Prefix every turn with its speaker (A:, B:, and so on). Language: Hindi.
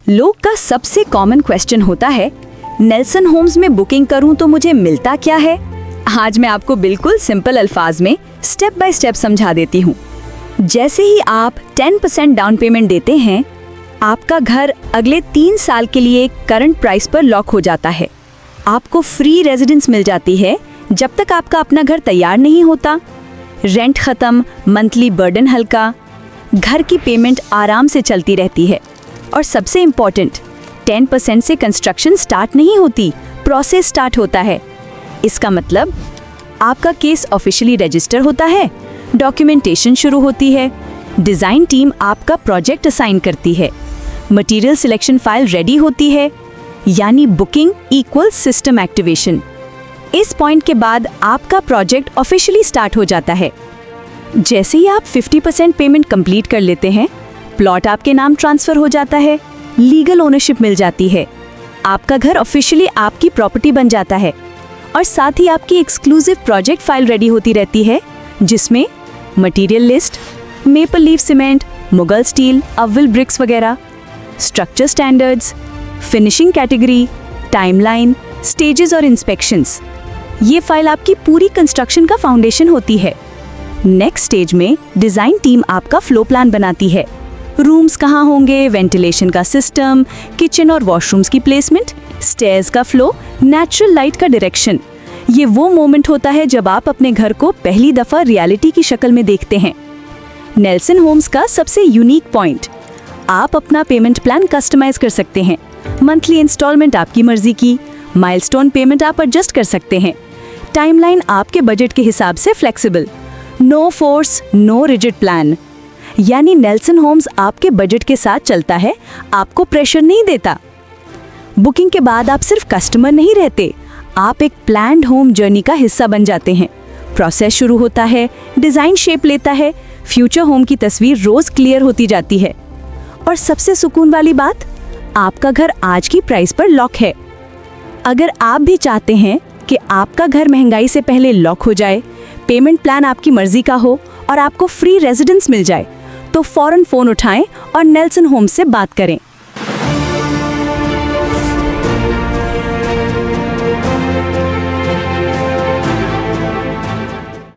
A: लोग का सबसे कॉमन क्वेश्चन होता है, नेल्सन होम्स में बुकिंग करूं तो मुझे मिलता क्या है? आज मैं आपको बिल्कुल सिंपल अल्फाज में स्टेप बाय स्टेप समझा देती हूँ। जैसे ही आप 10% डाउन पेमेंट देते हैं, आपका घर अगले 3 साल के लिए करंट प्राइस पर लॉक हो जाता है। आपको फ्री रेजिडेंस मिल जाती है जब तक आपका अपना घर तैयार नहीं होता। रेंट खत्म, मंथली बर्डन हल्का, घर की पेमेंट आराम से चलती रहती है। और सबसे इम्पोर्टेंट, 10% से कंस्ट्रक्शन स्टार्ट नहीं होती, प्रोसेस स्टार्ट होता है। इसका मतलब आपका केस ऑफिशियली रजिस्टर होता है, डॉक्यूमेंटेशन शुरू होती है, डिज़ाइन टीम आपका प्रोजेक्ट असाइन करती है, मटेरियल सिलेक्शन फाइल रेडी होती है, यानी बुकिंग इक्वल सिस्टम एक्टिवेशन। इस पॉइंट के बाद आपका प्रोजेक्ट ऑफिशियली स्टार्ट हो जाता है। जैसे ही आप 50% पेमेंट कंप्लीट कर लेते हैं, प्लॉट आपके नाम ट्रांसफर हो जाता है, लीगल ओनरशिप मिल जाती है, आपका घर ऑफिशियली आपकी प्रॉपर्टी बन जाता है और साथ ही आपकी एक्सक्लूसिव प्रोजेक्ट फाइल रेडी होती रहती है, जिसमें material list, maple leaf cement, Mughal steel, अव्वल ब्रिक्स वगैरह, structure standards, finishing category, timeline, stages और इंस्पेक्शंस। ये फाइल आपकी पूरी कंस्ट्रक्शन का फाउंडेशन होती है। नेक्स्ट स्टेज में डिज़ाइन टीम आपका फ्लो प्लान बनाती है। रूम्स कहाँ होंगे, वेंटिलेशन का सिस्टम, किचन और वॉशरूम्स की प्लेसमेंट, स्टेयर्स का फ्लो, नेचुरल लाइट का डायरेक्शन। ये वो मोमेंट होता है जब आप अपने घर को पहली दफ़ा रियलिटी की शक्ल में देखते हैं। नेल्सन होम्स का सबसे यूनिक पॉइंट, आप अपना पेमेंट प्लान कस्टमाइज कर सकते हैं। मंथली इंस्टॉलमेंट आपकी मर्जी की, माइलस्टोन पेमेंट आप एडजस्ट कर सकते हैं, टाइमलाइन आपके बजट के हिसाब से flexible, no force no rigid plan. यानी नेल्सन होम्स आपके बजट के साथ चलता है, आपको प्रेशर नहीं देता। बुकिंग के बाद आप सिर्फ कस्टमर नहीं रहते, आप एक प्लान्ड होम जर्नी का हिस्सा बन जाते हैं। प्रोसेस शुरू होता है, डिज़ाइन शेप लेता है, फ्यूचर होम की तस्वीर रोज़ क्लियर होती जाती है। और सबसे सुकून वाली बात, आपका घर आज की प्राइस पर लॉक है। अगर आप भी चाहते हैं कि आपका घर महंगाई से पहले लॉक हो जाए, पेमेंट प्लान आपकी मर्जी का हो और आपको फ्री रेजिडेंस मिल जाए, तो फौरन फ़ोन उठाएं और नेल्सन होम्स से बात करें।